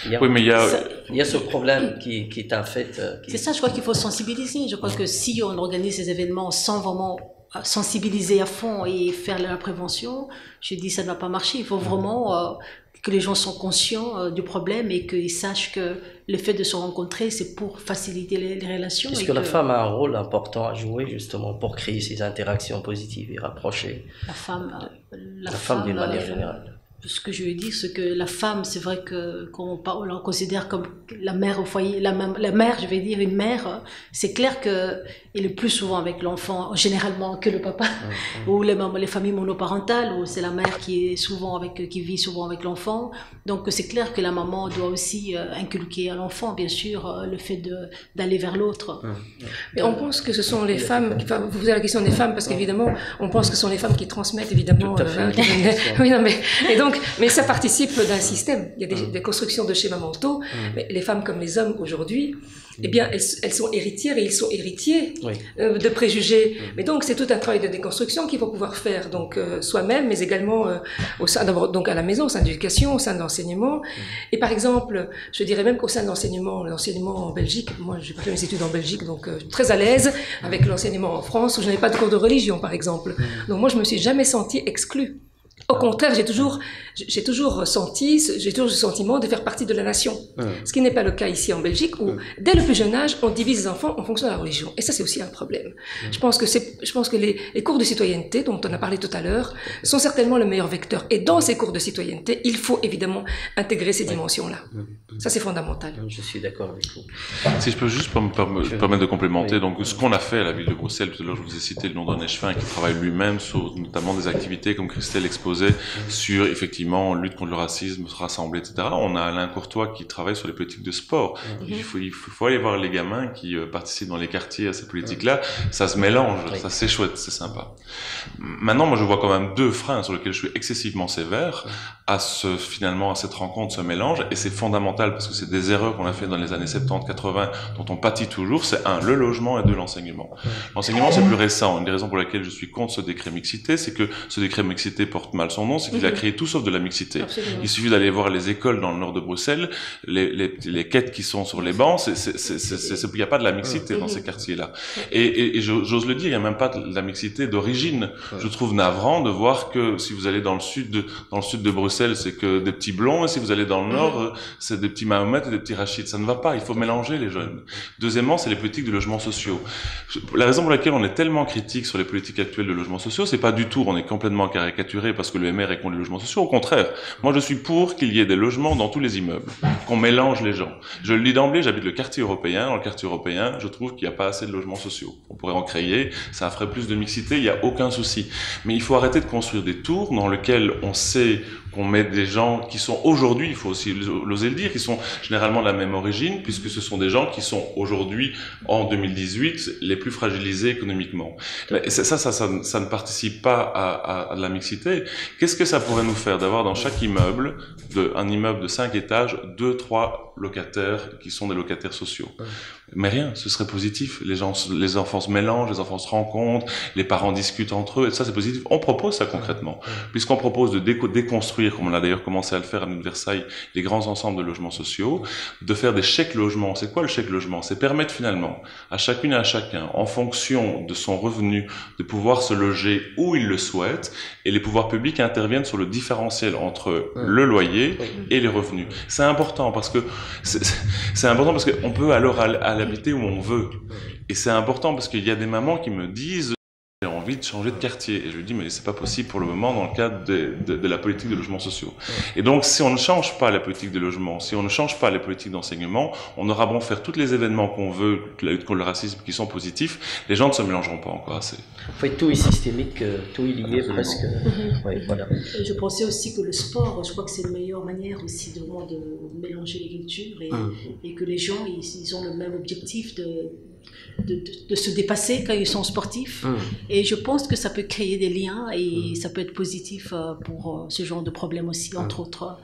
il y a ce problème qui est un fait. C'est ça, je crois qu'il faut sensibiliser. Je crois que si on organise ces événements sans vraiment sensibiliser à fond et faire la prévention, je dis ça ne va pas marcher. Il faut vraiment que les gens soient conscients du problème et qu'ils sachent que le fait de se rencontrer, c'est pour faciliter les relations. Est-ce que la femme a un rôle important à jouer justement pour créer ces interactions positives et rapprocher la femme d'une manière générale? Ce que je veux dire, c'est que la femme, c'est vrai qu'on la considère comme la mère au foyer, la mère, je vais dire, une mère, c'est clair qu'elle est plus souvent avec l'enfant, généralement, que le papa, ou les familles monoparentales, où c'est la mère qui vit souvent avec l'enfant. Donc c'est clair que la maman doit aussi inculquer à l'enfant, bien sûr, le fait d'aller vers l'autre. Mais on pense que ce sont les femmes, vous posez la question des femmes, parce qu'évidemment, on pense que ce sont les femmes qui transmettent, évidemment. Tout à fait. Oui, non, et donc, mais ça participe d'un système. Il y a des constructions de schémas mentaux. Mais les femmes comme les hommes aujourd'hui, eh bien, elles sont héritières et ils sont héritiers de préjugés. Mais donc, c'est tout un travail de déconstruction qu'il faut pouvoir faire, donc soi-même, mais également au sein, d'abord, donc à la maison, au sein de l'éducation, au sein de l'enseignement. Et par exemple, je dirais même qu'au sein de l'enseignement en Belgique, moi, j'ai fait mes études en Belgique, donc très à l'aise avec l'enseignement en France, où je n'avais pas de cours de religion, par exemple. Donc moi, je me suis jamais sentie exclue. Au contraire, j'ai toujours le sentiment de faire partie de la nation. Ce qui n'est pas le cas ici en Belgique, où dès le plus jeune âge, on divise les enfants en fonction de la religion. Et ça, c'est aussi un problème. Je pense que les cours de citoyenneté, dont on a parlé tout à l'heure, sont certainement le meilleur vecteur. Et dans ces cours de citoyenneté, il faut évidemment intégrer ces dimensions-là. Ça, c'est fondamental. Je suis d'accord avec vous. Si je peux juste me permettre de complémenter, donc ce qu'on a fait à la ville de Bruxelles, tout à l'heure je vous ai cité le nom d'un échevin qui travaille lui-même sur notamment des activités comme Christelle exposait sur effectivement lutte contre le racisme, se rassembler, etc. On a Alain Courtois qui travaille sur les politiques de sport. Il faut aller voir les gamins qui participent dans les quartiers à ces politiques-là. Ça se mélange, ça c'est chouette, c'est sympa. Maintenant, moi je vois quand même deux freins sur lesquels je suis excessivement sévère finalement à cette rencontre, ce mélange, et c'est fondamental parce que c'est des erreurs qu'on a fait dans les années 70-80 dont on pâtit toujours. C'est un, le logement, et deux, l'enseignement. L'enseignement, c'est plus récent. Une des raisons pour laquelle je suis contre ce décret mixité, c'est que ce décret mixité porte mal son nom, c'est qu'il a créé tout sauf de la mixité. Absolument. Il suffit d'aller voir les écoles dans le nord de Bruxelles, les quêtes qui sont sur les bancs, il n'y a pas de la mixité dans ces quartiers-là. Et j'ose le dire, il n'y a même pas de la mixité d'origine. Je trouve navrant de voir que si vous allez dans le sud de Bruxelles, c'est que des petits blonds, et si vous allez dans le nord, c'est des petits Mahomet et des petits Rachid. Ça ne va pas, il faut mélanger les jeunes. Deuxièmement, c'est les politiques de logements sociaux. La raison pour laquelle on est tellement critique sur les politiques actuelles de logements sociaux, c'est pas du tout, on est complètement caricaturé parce que le MR est contre les logements sociaux. Au contraire, moi je suis pour qu'il y ait des logements dans tous les immeubles, qu'on mélange les gens. Je le dis d'emblée, j'habite le quartier européen. Dans le quartier européen, je trouve qu'il n'y a pas assez de logements sociaux. On pourrait en créer, ça ferait plus de mixité, il n'y a aucun souci. Mais il faut arrêter de construire des tours dans lesquelles on sait qu'on met des gens qui sont aujourd'hui, il faut aussi l'oser le dire, qui sont généralement de la même origine, puisque ce sont des gens qui sont aujourd'hui, en 2018, les plus fragilisés économiquement. Mais ça ne participe pas à de la mixité. Qu'est-ce que ça pourrait nous faire d'avoir dans chaque immeuble, un immeuble de 5 étages, 2-3 locataires qui sont des locataires sociaux? Mais rien, ce serait positif. Les enfants se mélangent, les enfants se rencontrent, les parents discutent entre eux, et ça c'est positif. On propose ça concrètement, puisqu'on propose de déconstruire, comme on a d'ailleurs commencé à le faire à nous de Versailles, les grands ensembles de logements sociaux, de faire des chèques logements. C'est quoi le chèque logement? C'est permettre finalement à chacune et à chacun, en fonction de son revenu, de pouvoir se loger où il le souhaite, et les pouvoirs publics interviennent sur le différentiel entre le loyer et les revenus. C'est important parce que on peut alors l'habiter où on veut. Et c'est important parce qu'il y a des mamans qui me disent j'ai envie de changer de quartier. Et je lui dis mais c'est pas possible pour le moment dans le cadre de la politique de logements sociaux. Et donc si on ne change pas la politique de logement, si on ne change pas les politiques d'enseignement, on aura beau faire tous les événements qu'on veut, la lutte contre le racisme qui sont positifs, les gens ne se mélangeront pas encore assez. En fait, tout est systémique, tout est lié presque. Ouais, voilà. Je pensais aussi que le sport, je crois que c'est la meilleure manière aussi de mélanger les cultures et que les gens ils ont le même objectif de se dépasser quand ils sont sportifs. Et je pense que ça peut créer des liens et ça peut être positif pour ce genre de problème aussi, entre autres.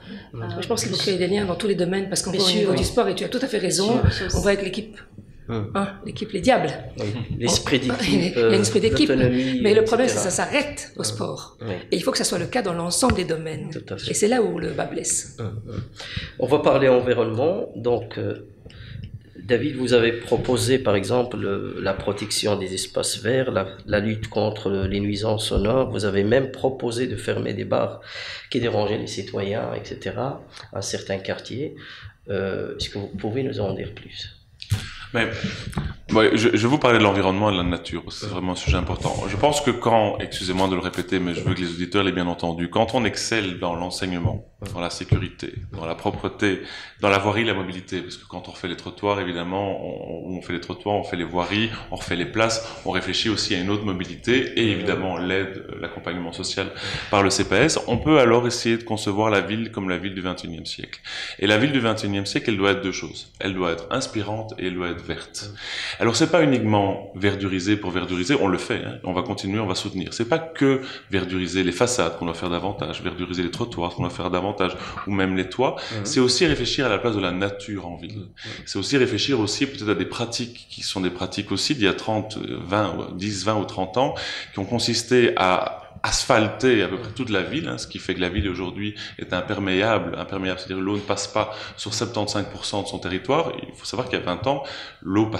Je pense qu'il faut créer des liens dans tous les domaines parce qu'on voit au niveau du sport, et tu as tout à fait raison, on voit avec l'équipe. L'équipe, les diables. L'esprit d'équipe. Il y a un esprit d'équipe. Mais le problème, c'est que ça etc. s'arrête au sport. Et il faut que ça soit le cas dans l'ensemble des domaines. Tout à fait. Et c'est là où le bas blesse. On va parler environnement. Donc, David, vous avez proposé par exemple la protection des espaces verts, la lutte contre les nuisances sonores. Vous avez même proposé de fermer des bars qui dérangeaient les citoyens, etc., à certains quartiers. Est-ce que vous pouvez nous en dire plus? Mais je vais vous parler de l'environnement et de la nature, parce que c'est vraiment un sujet important. Je pense que excusez-moi de le répéter, mais je veux que les auditeurs l'aient bien entendu, quand on excelle dans l'enseignement, dans la sécurité, dans la propreté, dans la voirie, la mobilité, parce que quand on refait les trottoirs, évidemment, on fait les trottoirs, on fait les voiries, on refait les places, on réfléchit aussi à une autre mobilité, et évidemment l'aide, l'accompagnement social par le CPS, on peut alors essayer de concevoir la ville comme la ville du XXIe siècle. Et la ville du XXIe siècle, elle doit être deux choses. Elle doit être inspirante et elle doit être verte. Alors c'est pas uniquement verduriser pour verduriser, on le fait, hein, on va continuer, on va soutenir. C'est pas que verduriser les façades qu'on doit faire davantage, verduriser les trottoirs qu'on doit faire davantage, ou même les toits. C'est aussi réfléchir à la place de la nature en ville. C'est aussi réfléchir aussi peut-être à des pratiques qui sont des pratiques aussi d'il y a 10, 20 ou 30 ans, qui ont consisté à asphalter à peu près toute la ville, hein, ce qui fait que la ville aujourd'hui est imperméable, c'est-à-dire l'eau ne passe pas sur 75% de son territoire. Il faut savoir qu'il y a 20 ans, l'eau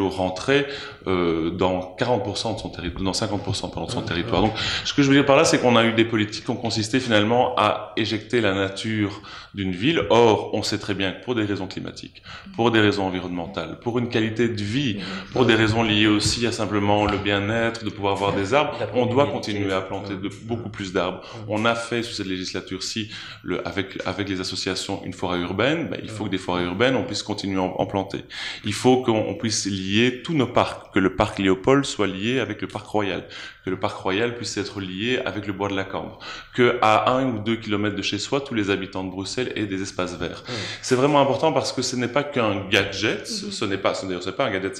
rentrait dans 40% de son territoire, dans 50% de son territoire. Donc, ce que je veux dire par là, c'est qu'on a eu des politiques qui ont consisté finalement à éjecter la nature d'une ville. Or, on sait très bien que pour des raisons climatiques, pour des raisons environnementales, pour une qualité de vie, pour des raisons liées aussi à simplement le bien-être, de pouvoir voir des arbres, on doit continuer à planter beaucoup plus d'arbres. On a fait sous cette législature-ci, avec les associations, une forêt urbaine. Il faut que des forêts urbaines, on puisse continuer à en planter. Il faut qu'on puisse lier tous nos parcs, que le parc Léopold soit lié avec le parc Royal, que le parc Royal puisse être lié avec le bois de la Cambre, que à 1 ou 2 kilomètres de chez soi, tous les habitants de Bruxelles aient des espaces verts. C'est vraiment important parce que ce n'est pas qu'un gadget, c'est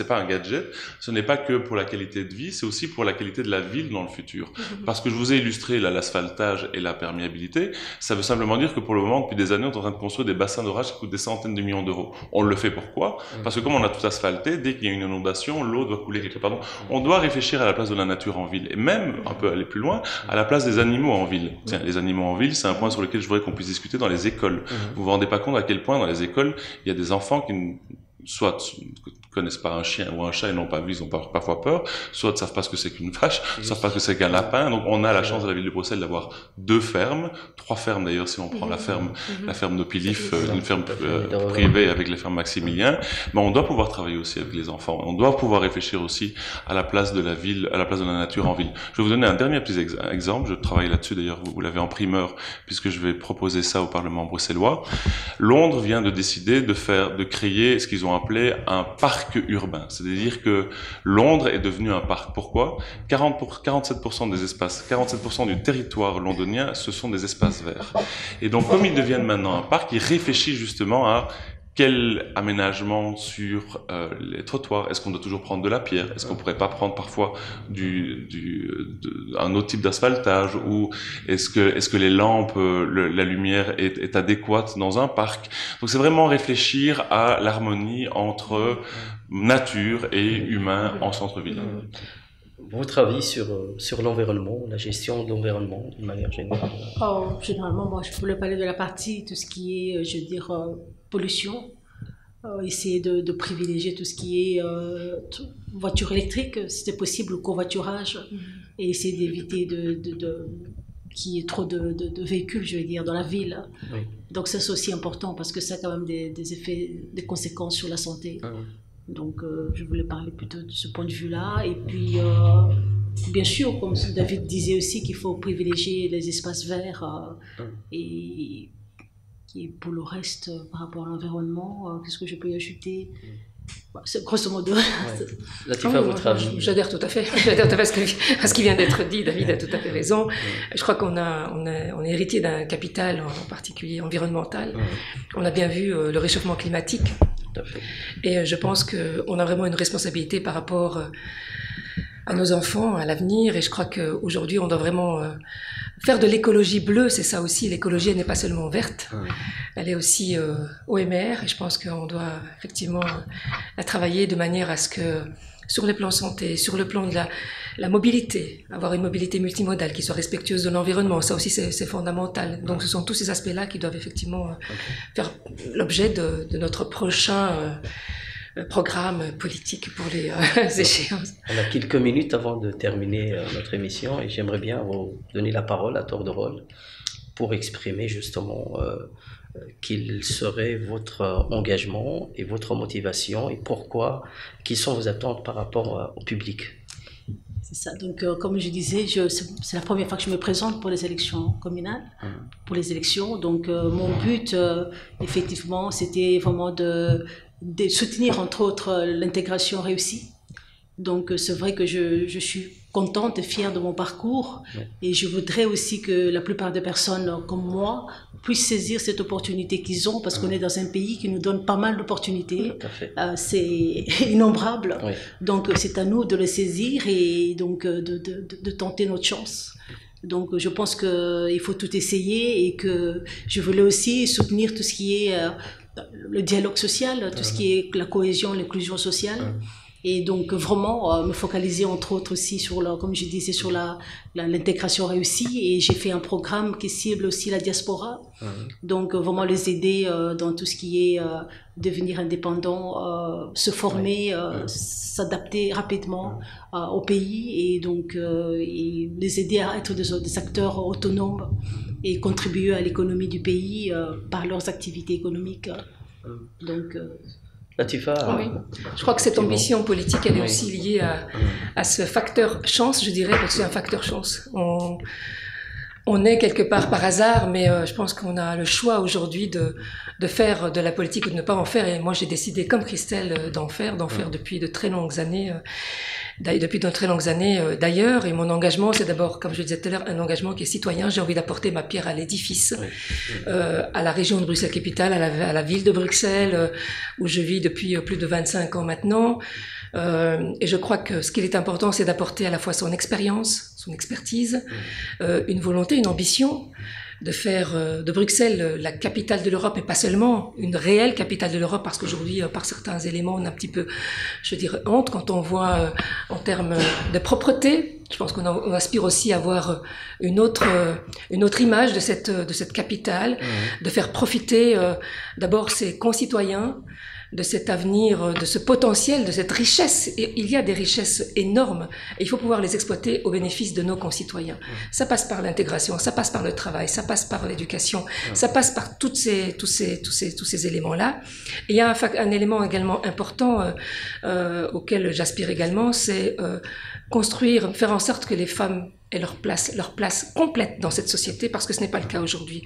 pas un gadget, ce n'est pas que pour la qualité de vie, c'est aussi pour la qualité de la ville dans le futur. Parce que je vous ai illustré l'asphaltage et la perméabilité, ça veut simplement dire que pour le moment, depuis des années, on est en train de construire des bassins d'orage qui coûtent des centaines de millions d'euros. On le fait pourquoi? Parce que comme on a tout asphalté, dès qu'il y a une inondation, l'eau doit couler quelque part. Donc, on doit réfléchir à la place de la nature en ville et même, un peu aller plus loin, à la place des animaux en ville. Tiens, les animaux en ville, c'est un point sur lequel je voudrais qu'on puisse discuter dans les écoles. Vous vous rendez pas compte à quel point dans les écoles, il y a des enfants qui soit connaissent pas un chien ou un chat et n'ont pas vu, ils ont parfois peur, soit ne savent pas ce que c'est qu'une vache, ne savent pas ce que c'est qu'un lapin. Donc on a la chance à la ville de Bruxelles d'avoir 2 fermes, 3 fermes d'ailleurs si on prend la ferme Nopilif, une ferme privée avec les fermes Maximilien. Mais on doit pouvoir travailler aussi avec les enfants. On doit pouvoir réfléchir aussi à la place de la ville, à la place de la nature en ville. Je vais vous donner un dernier petit exemple. Je travaille là-dessus d'ailleurs, vous l'avez en primeur puisque je vais proposer ça au Parlement bruxellois. Londres vient de décider de créer ce qu'ils ont appelé un parc urbain. C'est-à-dire que Londres est devenu un parc. Pourquoi? 47% des espaces, 47% du territoire londonien, ce sont des espaces verts. Et donc, comme ils deviennent maintenant un parc, ils réfléchissent justement à quel aménagement sur les trottoirs? Est-ce qu'on doit toujours prendre de la pierre? Est-ce qu'on pourrait pas prendre parfois un autre type d'asphaltage? Ou est-ce que les lampes, la lumière est adéquate dans un parc? Donc c'est vraiment réfléchir à l'harmonie entre nature et humain en centre-ville. Votre avis sur l'environnement, la gestion de l'environnement d'une manière générale? Généralement, moi, je voulais parler de la partie, tout ce qui est, je veux dire, pollution. Essayer de privilégier tout ce qui est voiture électrique, si c'est possible, le covoiturage, et essayer d'éviter qu'il y ait trop de véhicules, je veux dire, dans la ville. Oui. Donc ça, c'est aussi important parce que ça a quand même des effets, des conséquences sur la santé. Donc, je voulais parler plutôt de ce point de vue-là. Et puis, bien sûr, comme David disait aussi, qu'il faut privilégier les espaces verts. Et pour le reste, par rapport à l'environnement, qu'est-ce que je peux y ajouter? C'est grosso modo. Latifa, votre avis? J'adhère tout à fait. J'adhère tout à fait à ce qui vient d'être dit. David a tout à fait raison. Je crois qu'on est héritier d'un capital, en particulier environnemental. On a bien vu le réchauffement climatique. Et je pense qu'on a vraiment une responsabilité par rapport à nos enfants, à l'avenir. Et je crois qu'aujourd'hui, on doit vraiment faire de l'écologie bleue. C'est ça aussi. L'écologie, elle n'est pas seulement verte. Elle est aussi OMR. Et je pense qu'on doit effectivement la travailler de manière à ce que, sur le plan santé, sur le plan de la mobilité, avoir une mobilité multimodale qui soit respectueuse de l'environnement, ça aussi c'est fondamental. Donc ce sont tous ces aspects-là qui doivent effectivement faire l'objet de notre prochain programme politique pour les échéances. On a quelques minutes avant de terminer notre émission et j'aimerais bien vous donner la parole à tour de rôle pour exprimer justement quel serait votre engagement et votre motivation et pourquoi, quelles sont vos attentes par rapport au public. C'est ça. Donc, comme je disais, c'est la première fois que je me présente pour les élections communales, pour les élections. Donc, mon but, effectivement, c'était vraiment de soutenir, entre autres, l'intégration réussie. Donc, c'est vrai que je suis contente et fière de mon parcours. Et je voudrais aussi que la plupart des personnes comme moi puissent saisir cette opportunité qu'ils ont, parce qu'on est dans un pays qui nous donne pas mal d'opportunités. C'est innombrable. Oui. Donc, c'est à nous de le saisir et donc de tenter notre chance. Donc, je pense qu'il faut tout essayer et que je voulais aussi soutenir tout ce qui est le dialogue social, tout ce qui est la cohésion, l'inclusion sociale. Et donc vraiment me focaliser entre autres aussi sur comme je disais, sur l'intégration réussie. Et j'ai fait un programme qui cible aussi la diaspora. Donc vraiment les aider dans tout ce qui est devenir indépendant, se former, s'adapter rapidement au pays et donc et les aider à être des acteurs autonomes et contribuer à l'économie du pays par leurs activités économiques. Donc Latifa, oui. Je crois que cette ambition politique, elle est aussi liée à ce facteur chance, je dirais, parce que c'est un facteur chance. On est quelque part par hasard, mais je pense qu'on a le choix aujourd'hui de faire de la politique ou de ne pas en faire. Et moi, j'ai décidé, comme Christelle, d'en faire depuis de très longues années. D'ailleurs, et mon engagement, c'est d'abord, comme je le disais tout à l'heure, un engagement qui est citoyen. J'ai envie d'apporter ma pierre à l'édifice, à la région de Bruxelles-Capitale, à la ville de Bruxelles, où je vis depuis plus de 25 ans maintenant. Et je crois que ce qu'il est important, c'est d'apporter à la fois son expérience, son expertise, une volonté, une ambition, de faire de Bruxelles la capitale de l'Europe et pas seulement une réelle capitale de l'Europe, parce qu'aujourd'hui, par certains éléments, on a un petit peu, je dirais, honte quand on voit en termes de propreté. Je pense qu'on aspire aussi à avoir une autre image de cette capitale, de faire profiter d'abord ses concitoyens de cet avenir, de ce potentiel, de cette richesse. Et il y a des richesses énormes et il faut pouvoir les exploiter au bénéfice de nos concitoyens. Ça passe par l'intégration, ça passe par le travail, ça passe par l'éducation, ça passe par tous ces éléments-là. Et il y a un élément également important auquel j'aspire également, c'est construire, faire en sorte que les femmes aient leur place complète dans cette société, parce que ce n'est pas le cas aujourd'hui.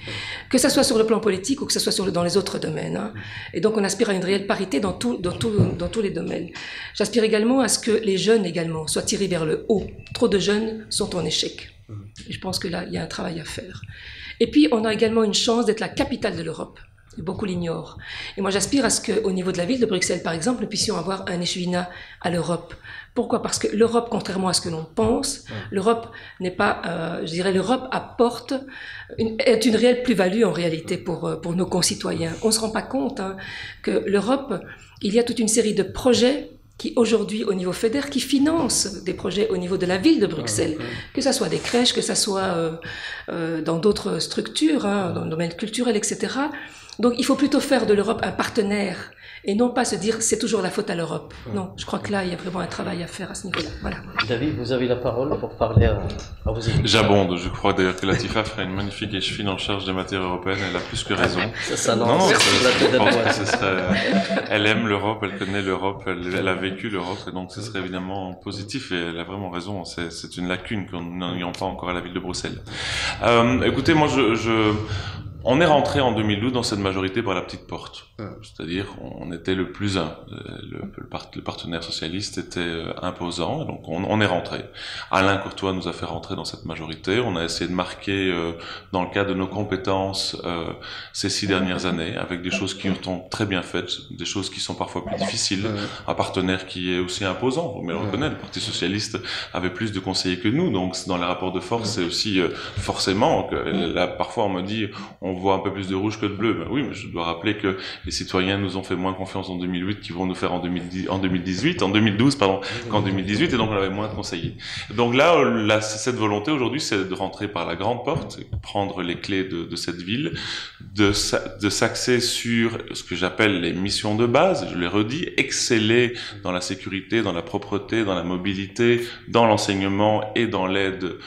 Que ça soit sur le plan politique ou que ça soit dans les autres domaines. Hein. Et donc on aspire à une réelle parité dans tous les domaines. J'aspire également à ce que les jeunes également soient tirés vers le haut. Trop de jeunes sont en échec. Et je pense que là, il y a un travail à faire. Et puis on a également une chance d'être la capitale de l'Europe. Beaucoup l'ignorent. Et moi, j'aspire à ce qu'au niveau de la ville de Bruxelles, par exemple, nous puissions avoir un échevinat à l'Europe. Pourquoi ? Parce que l'Europe, contrairement à ce que l'on pense, l'Europe n'est pas, l'Europe apporte est une réelle plus-value en réalité pour nos concitoyens. On ne se rend pas compte que l'Europe, il y a toute une série de projets qui aujourd'hui au niveau fédéral, qui financent des projets au niveau de la ville de Bruxelles, que ça soit des crèches, que ça soit dans d'autres structures, dans le domaine culturel, etc. Donc il faut plutôt faire de l'Europe un partenaire et non pas se dire c'est toujours la faute à l'Europe. Non, je crois que là il y a vraiment un travail à faire à ce niveau-là. Voilà. David, vous avez la parole pour parler à vos équipes. J'abonde, je crois d'ailleurs que Latifa ferait une magnifique échevine en charge des matières européennes, elle a plus que raison. Elle aime l'Europe, elle connaît l'Europe, elle a vécu l'Europe, et donc ce serait évidemment positif, et elle a vraiment raison, c'est une lacune qu'on n'ayant pas encore à la ville de Bruxelles. Écoutez, moi On est rentré en 2012 dans cette majorité par la petite porte. C'est-à-dire, on était le plus un. Le partenaire socialiste était imposant, donc on est rentré. Alain Courtois nous a fait rentrer dans cette majorité. On a essayé de marquer, dans le cadre de nos compétences, ces 6 dernières années, avec des choses qui ont très bien faites, des choses qui sont parfois plus difficiles. Un partenaire qui est aussi imposant, mais on le connaît, le Parti socialiste avait plus de conseillers que nous, donc dans les rapports de force, c'est aussi forcément que là, parfois on me dit on voit un peu plus de rouge que de bleu. Ben oui, mais je dois rappeler que les citoyens nous ont fait moins confiance en 2008 qu'ils vont nous faire en 2012 qu'en 2018, et donc on avait moins de conseillers. Donc là, cette volonté aujourd'hui, c'est de rentrer par la grande porte, prendre les clés de cette ville, de s'axer sur ce que j'appelle les missions de base, je l'ai redit, exceller dans la sécurité, dans la propreté, dans la mobilité, dans l'enseignement et dans l'aide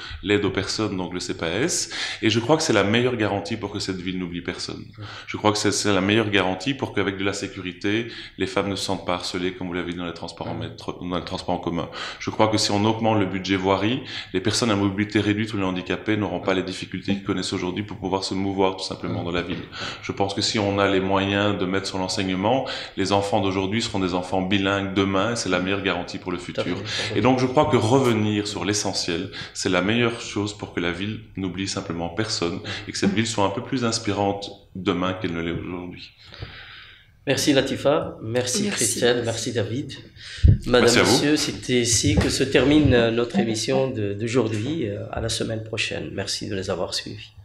aux personnes, donc le CPAS. Et je crois que c'est la meilleure garantie pour que cette ville n'oublie personne. Je crois que c'est la meilleure garantie pour qu'avec de la sécurité, les femmes ne se sentent pas harcelées, comme vous l'avez dit, dans les transports en commun. Je crois que si on augmente le budget voirie, les personnes à mobilité réduite ou les handicapés n'auront pas les difficultés qu'ils connaissent aujourd'hui pour pouvoir se mouvoir tout simplement dans la ville. Je pense que si on a les moyens de mettre sur l'enseignement, les enfants d'aujourd'hui seront des enfants bilingues demain, et c'est la meilleure garantie pour le futur. Et donc je crois que revenir sur l'essentiel, c'est la meilleure chose pour que la ville n'oublie simplement personne, et que cette ville soit un peu plus inspirante demain qu'elle ne l'est aujourd'hui. Merci Latifa, merci Christiane, merci David. Madame, Monsieur, c'était ici que se termine notre émission d'aujourd'hui. À la semaine prochaine. Merci de les avoir suivis.